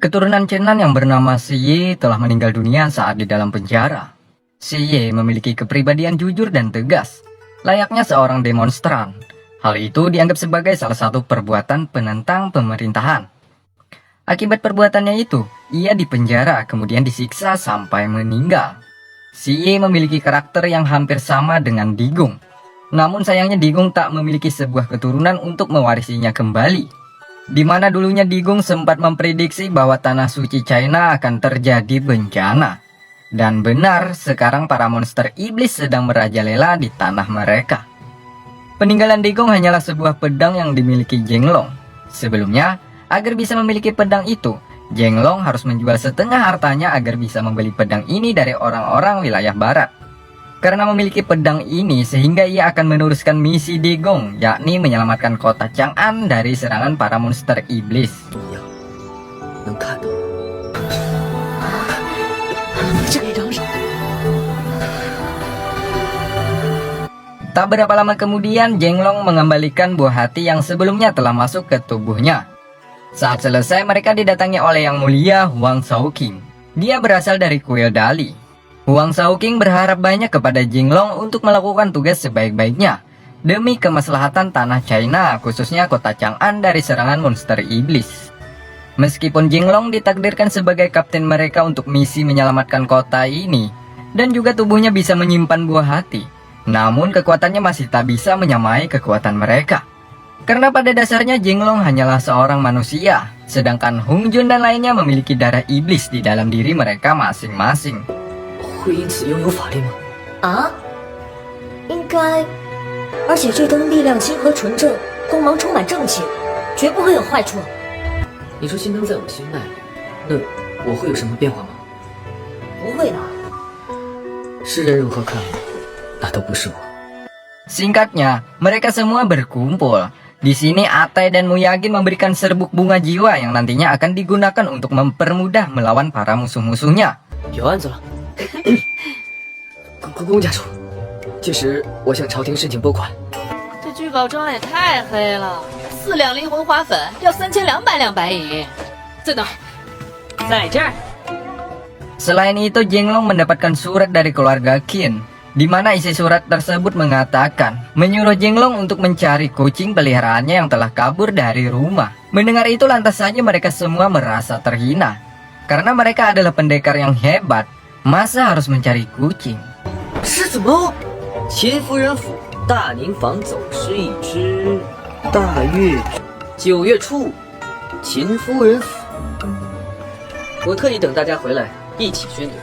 Keturunan Chenan yang bernama Siye telah meninggal dunia saat di dalam penjara. Siye memiliki kepribadian jujur dan tegas, layaknya seorang demonstran. Hal itu dianggap sebagai salah satu perbuatan penentang pemerintahan. Akibat perbuatannya itu, ia dipenjara kemudian disiksa sampai meninggal. Siye memiliki karakter yang hampir sama dengan Digong. Namun sayangnya Digong tak memiliki sebuah keturunan untuk mewarisinya kembali. Di mana dulunya Digong sempat memprediksi bahwa tanah suci China akan terjadi bencana. Dan benar, sekarang para monster iblis sedang merajalela di tanah mereka. Peninggalan Digong hanyalah sebuah pedang yang dimiliki Jenglong. Sebelumnya, agar bisa memiliki pedang itu, Jenglong harus menjual setengah hartanya agar bisa membeli pedang ini dari orang-orang wilayah barat. Karena memiliki pedang ini sehingga ia akan meneruskan misi Digong, yakni menyelamatkan kota Chang'an dari serangan para monster iblis. Tak berapa lama kemudian, Jenglong mengembalikan buah hati yang sebelumnya telah masuk ke tubuhnya. Saat selesai, mereka didatangi oleh Yang Mulia Huang Shaoqing. Dia berasal dari kuil Dali. Huang Shaoqing berharap banyak kepada Jenglong untuk melakukan tugas sebaik-baiknya demi kemaslahatan tanah China, khususnya kota Chang'an dari serangan monster iblis. Meskipun Jenglong ditakdirkan sebagai kapten mereka untuk misi menyelamatkan kota ini, dan juga tubuhnya bisa menyimpan buah hati, namun kekuatannya masih tak bisa menyamai kekuatan mereka. Karena pada dasarnya Jenglong hanyalah seorang manusia, sedangkan Hong Jun dan lainnya memiliki darah iblis di dalam diri mereka masing-masing. 会因此拥有法力吗？啊，应该。而且这灯力量亲和纯正，光芒充满正气，绝不会有坏处。你说心灯在我心脉，那我会有什么变化吗？不会的。世人如何看我，那都不是我。 Singkatnya, mereka semua berkumpul. Di sini Atai dan Muyagin memberikan serbuk bunga jiwa yang nantinya akan digunakan untuk mempermudah melawan para musuh-musuhnya. 有案子了。公家主，届时我向朝廷申请拨款。这聚宝庄也太黑了，4两灵魂花粉要3200两白银。在哪？在这儿。 Selain itu, Jenglong mendapatkan surat dari keluarga Qin, di mana isi surat tersebut mengatakan menyuruh Jenglong untuk mencari kucing peliharaannya yang telah kabur dari rumah. Mendengar itu lantas saja mereka semua merasa terhina. Karena mereka adalah pendekar yang hebat, masa harus mencari kucing? 是怎么？秦夫人府大宁坊走失一只大月，9月初，秦夫人府。我特意等大家回来一起宣读。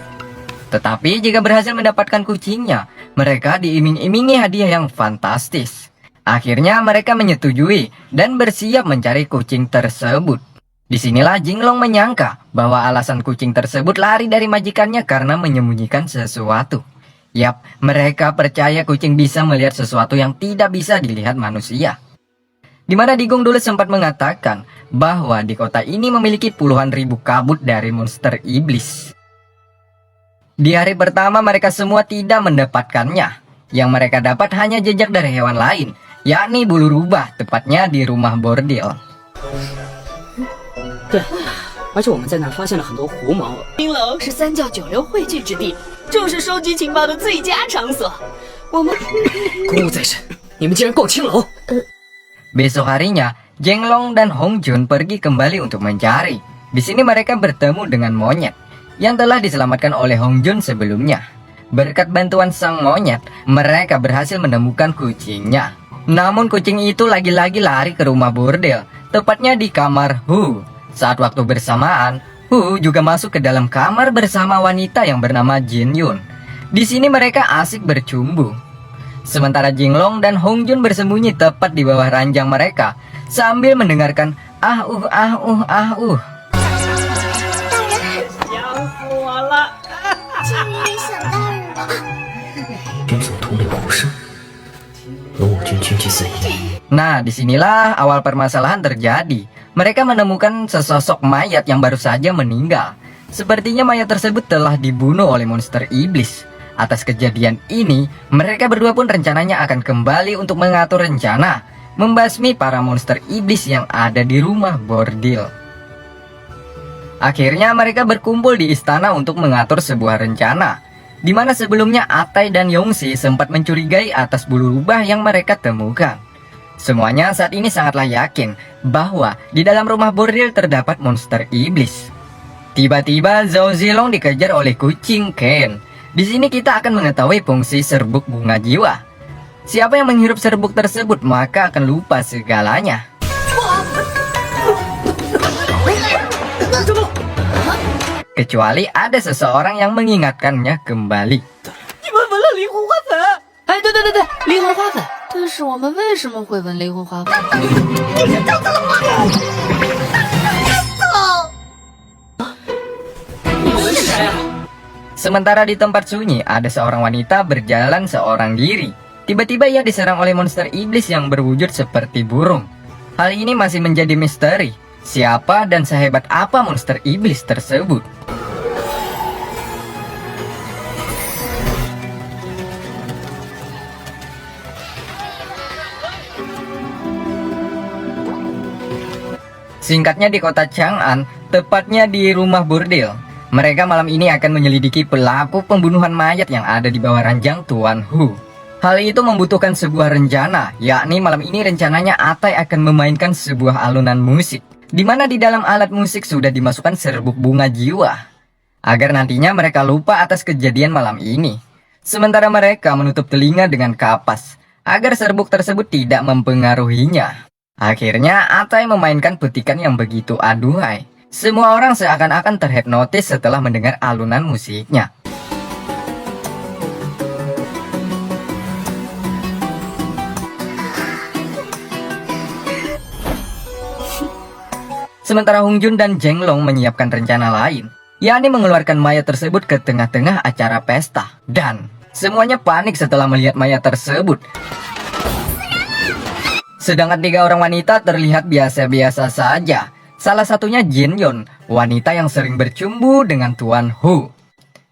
Tetapi jika berhasil mendapatkan kucingnya, mereka diiming-imingi hadiah yang fantastis. Akhirnya mereka menyetujui dan bersiap mencari kucing tersebut. Disinilah Jenglong menyangka bahwa alasan kucing tersebut lari dari majikannya karena menyembunyikan sesuatu. Yap, mereka percaya kucing bisa melihat sesuatu yang tidak bisa dilihat manusia. Di mana Digong dulu sempat mengatakan bahwa di kota ini memiliki puluhan ribu kabut dari monster iblis. Di hari pertama mereka semua tidak mendapatkannya. Yang mereka dapat hanya jejak dari hewan lain, yakni bulu rubah, tepatnya di rumah bordil. 对，而且我们在那儿发现了很多狐獴。青楼是三教九流汇聚之地，正是收集情报的最佳场所。我们公务在身，你们竟然逛青楼！ Besok harinya, Jenglong dan Hong Jun pergi kembali untuk mencari. Di sini mereka bertemu dengan monyet yang telah diselamatkan oleh Hong Jun sebelumnya. Berkat bantuan sang monyet, mereka berhasil menemukan kucingnya. Namun kucing itu lagi-lagi lari ke rumah bordel, tepatnya di kamar Hu. Saat waktu bersamaan, Hu juga masuk ke dalam kamar bersama wanita yang bernama Jin Yun. Di sini mereka asik bercumbu. Sementara Jenglong dan Hong Jun bersembunyi tepat di bawah ranjang mereka sambil mendengarkan ah-uh. 想死我了！终于想大人了。军总统领胡生，龙武军军纪森严。 Nah, disinilah awal permasalahan terjadi. Mereka menemukan sesosok mayat yang baru saja meninggal. Sepertinya mayat tersebut telah dibunuh oleh monster iblis. Atas kejadian ini, mereka berdua pun rencananya akan kembali untuk mengatur rencana membasmi para monster iblis yang ada di rumah bordil. Akhirnya mereka berkumpul di istana untuk mengatur sebuah rencana, di mana sebelumnya Atai dan Yongxi sempat mencurigai atas bulu rubah yang mereka temukan. Semuanya saat ini sangatlah yakin bahwa di dalam rumah bordil terdapat monster iblis. Tiba-tiba Zhao Zilong dikejar oleh kucing Ken. Di sini kita akan mengetahui fungsi serbuk bunga jiwa. Siapa yang menghirup serbuk tersebut maka akan lupa segalanya. Kecuali ada seseorang yang mengingatkannya kembali. 你们闻了灵魂花粉？哎，对对对对，灵魂花粉。但是我们为什么会闻灵魂花粉？ Sementara di tempat sunyi ada seorang wanita berjalan seorang diri. Tiba-tiba ia diserang oleh monster iblis yang berwujud seperti burung. Hal ini masih menjadi misteri. Siapa dan sehebat apa monster iblis tersebut? Singkatnya di kota Chang'an, tepatnya di rumah bordil. Mereka malam ini akan menyelidiki pelaku pembunuhan mayat yang ada di bawah ranjang Tuan Hu. Hal itu membutuhkan sebuah rencana, yakni malam ini rencananya Atai akan memainkan sebuah alunan musik, di mana di dalam alat musik sudah dimasukkan serbuk bunga jiwa, agar nantinya mereka lupa atas kejadian malam ini. Sementara mereka menutup telinga dengan kapas, agar serbuk tersebut tidak mempengaruhinya. Akhirnya Atai memainkan petikan yang begitu aduhai. Semua orang seakan-akan terhipnotis setelah mendengar alunan musiknya. Sementara Hong Jun dan Zheng Long menyiapkan rencana lain, yakni mengeluarkan mayat tersebut ke tengah-tengah acara pesta. Dan semuanya panik setelah melihat mayat tersebut. Sedangkan 3 orang wanita terlihat biasa-biasa saja. Salah satunya Jin Yon, wanita yang sering bercumbu dengan Tuan Hu.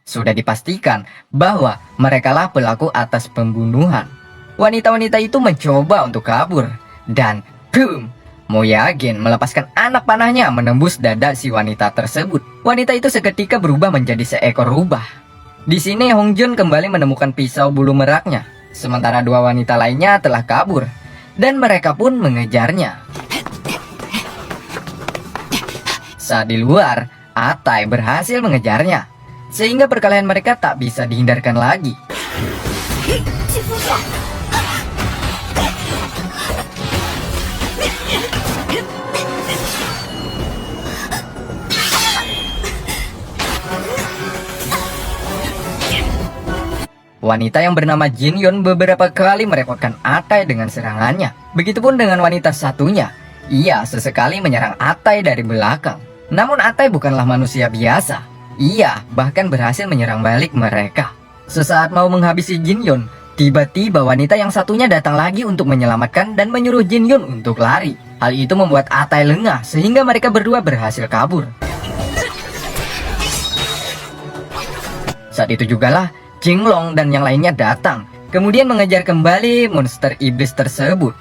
Sudah dipastikan bahwa merekalah pelaku atas pembunuhan. Wanita-wanita itu mencoba untuk kabur. Dan boom! Mo Yagin melepaskan anak panahnya menembus dada si wanita tersebut. Wanita itu seketika berubah menjadi seekor rubah. Di sini Hong Jun kembali menemukan pisau bulu meraknya. Sementara 2 wanita lainnya telah kabur. Dan mereka pun mengejarnya. Saat di luar, Atai berhasil mengejarnya, sehingga perkelahian mereka tak bisa dihindarkan lagi. Wanita yang bernama Jin Yon beberapa kali merepotkan Atai dengan serangannya. Begitupun dengan wanita satunya. Ia sesekali menyerang Atai dari belakang. Namun Atai bukanlah manusia biasa. Ia bahkan berhasil menyerang balik mereka. Sesaat mau menghabisi Jin Yon, tiba-tiba wanita yang satunya datang lagi untuk menyelamatkan dan menyuruh Jin Yon untuk lari. Hal itu membuat Atai lengah sehingga mereka berdua berhasil kabur. Saat itu jugalah Jing Long dan yang lainnya datang, kemudian mengejar kembali monster iblis tersebut.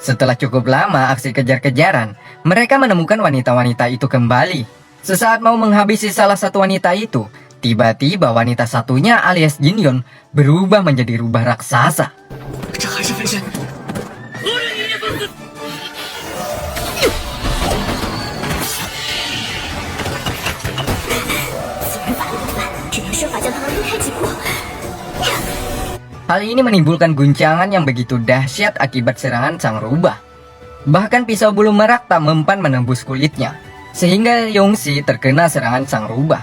Setelah cukup lama aksi kejar-kejaran, mereka menemukan wanita-wanita itu kembali. Sesaat mau menghabisi salah satu wanita itu, tiba-tiba wanita satunya alias Jin Yon berubah menjadi rubah raksasa. Hal ini menimbulkan guncangan yang begitu dahsyat akibat serangan sang rubah. Bahkan pisau bulu merak tak mempan menembus kulitnya, sehingga Yongxi terkena serangan sang rubah.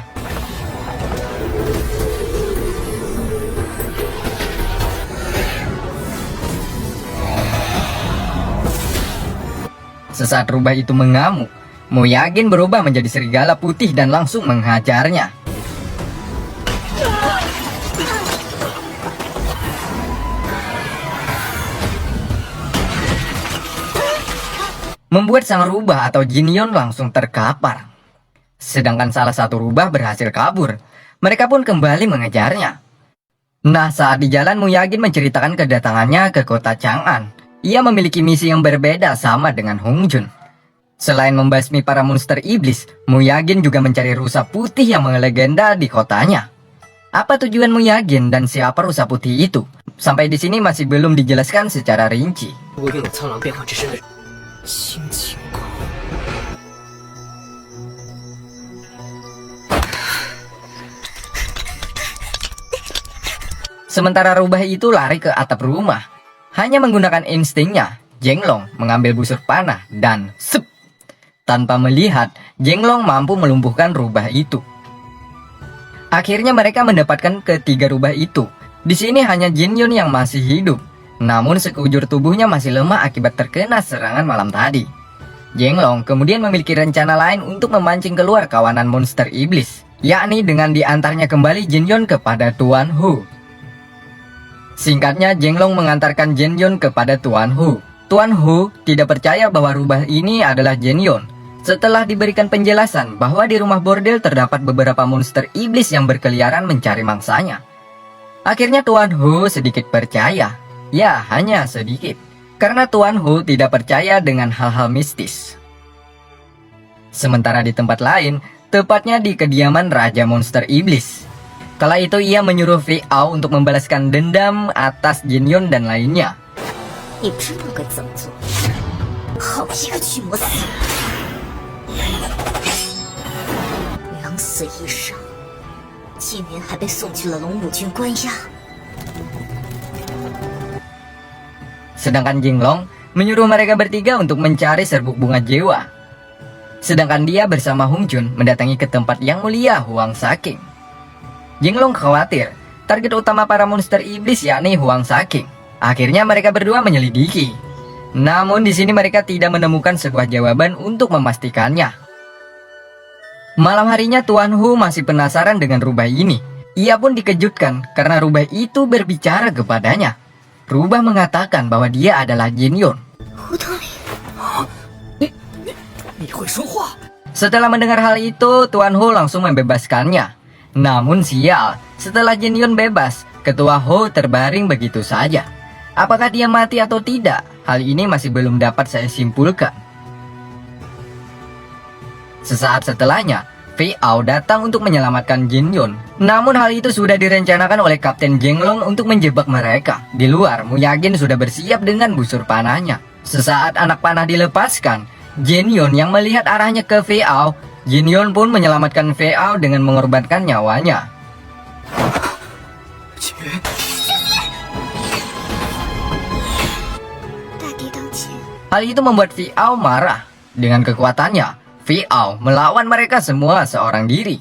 Sesaat rubah itu mengamuk, Mo Yagin berubah menjadi serigala putih dan langsung menghajarnya. Membuat sang rubah atau Jin Yon langsung terkapar. Sedangkan salah satu rubah berhasil kabur. Mereka pun kembali mengejarnya. Nah, saat di jalan Muyagin menceritakan kedatangannya ke kota Chang'an. Ia memiliki misi yang berbeda sama dengan Hong Jun. Selain membasmi para monster iblis, Muyagin juga mencari rusa putih yang melegenda di kotanya. Apa tujuan Muyagin dan siapa rusa putih itu? Sampai di sini masih belum dijelaskan secara rinci. 我拥有苍狼变化之身的新情况。 Sementara rubah itu lari ke atap rumah. Hanya menggunakan instingnya, Jenglong mengambil busur panah dan sep. Tanpa melihat, Jenglong mampu melumpuhkan rubah itu. Akhirnya mereka mendapatkan ketiga rubah itu. Di sini hanya Jinyun yang masih hidup. Namun sekujur tubuhnya masih lemah akibat terkena serangan malam tadi. Jenglong kemudian memiliki rencana lain untuk memancing keluar kawanan monster iblis, yakni dengan diantarnya kembali Jinyun kepada Tuan Hu. Singkatnya, Jenglong mengantarkan Jinyun kepada Tuan Hu. Tuan Hu tidak percaya bahwa rubah ini adalah Jinyun. Setelah diberikan penjelasan bahwa di rumah bordel terdapat beberapa monster iblis yang berkeliaran mencari mangsanya. Akhirnya Tuan Hu sedikit percaya. Ya, hanya sedikit. Karena Tuan Hu tidak percaya dengan hal-hal mistis. Sementara di tempat lain, tepatnya di kediaman Raja Monster Iblis. Kala itu ia menyuruh Fei Ao untuk membalaskan dendam atas Jinyun dan lainnya. 你知道该怎么做？好一个驱魔死人！两死一伤，今年还被送去了龙母军关押。 Sedangkan Jenglong menyuruh mereka bertiga untuk mencari serbuk bunga Jewa. Sedangkan dia bersama Hong Jun mendatangi ke tempat yang mulia Huang Saking. Jenglong khawatir target utama para monster iblis yakni Huang Saking. Akhirnya mereka berdua menyelidiki. Namun di sini mereka tidak menemukan sebuah jawaban untuk memastikannya. Malam harinya Tuan Hu masih penasaran dengan rubah ini. Ia pun dikejutkan karena rubah itu berbicara kepadanya. Rubah mengatakan bahwa dia adalah Jinyun. 胡统领，你会说话？ Setelah mendengar hal itu, Tuan Hu langsung membebaskannya. Namun sial, setelah Jinyun bebas, Ketua Hu terbaring begitu saja. Apakah dia mati atau tidak? Hal ini masih belum dapat saya simpulkan. Sesaat setelahnya, Fei Ao datang untuk menyelamatkan Jinyun. Namun hal itu sudah direncanakan oleh Kapten Jenglong untuk menjebak mereka. Di luar, Muyagin sudah bersiap dengan busur panahnya. Sesaat anak panah dilepaskan, Jinyun yang melihat arahnya ke Fei Ao, Jinyun pun menyelamatkan Fei Ao dengan mengorbankan nyawanya. 姐， 大敌当前， Hal itu membuat Fei Ao marah. Dengan kekuatannya, Fei Ao melawan mereka semua seorang diri.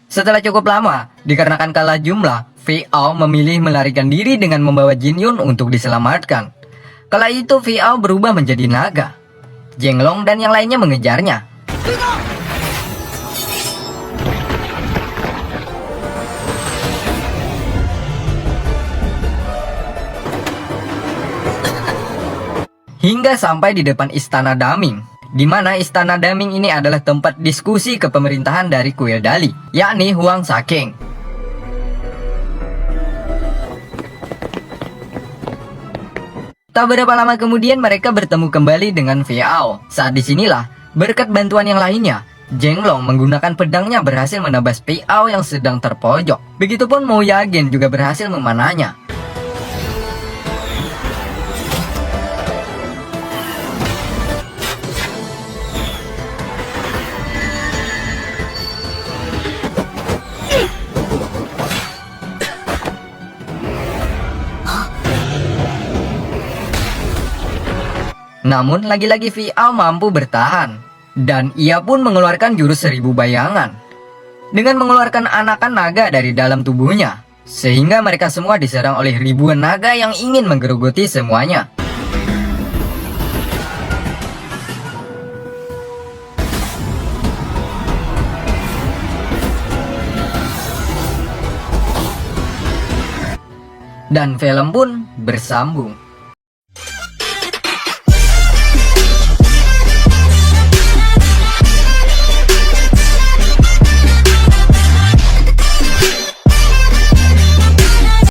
Setelah cukup lama, dikarenakan kalah jumlah, Fei Ao memilih melarikan diri dengan membawa Jinyun untuk diselamatkan. Kala itu Fei Ao berubah menjadi naga. Jenglong dan yang lainnya mengejarnya. Hingga sampai di depan Istana Daming, di mana Istana Daming ini adalah tempat diskusi kepemerintahan dari kuil Dali, yakni Huang Saking. Tak berapa lama kemudian mereka bertemu kembali dengan Fei Ao. Saat disinilah, berkat bantuan yang lainnya, Jenglong menggunakan pedangnya berhasil menebas Fei Ao yang sedang terpojok. Begitupun Muyagin juga berhasil memanahnya. Namun lagi-lagi Fei Ao mampu bertahan. Dan ia pun mengeluarkan jurus 1000 bayangan. Dengan mengeluarkan anakan naga dari dalam tubuhnya. Sehingga mereka semua diserang oleh ribuan naga yang ingin menggerogoti semuanya. Dan film pun bersambung.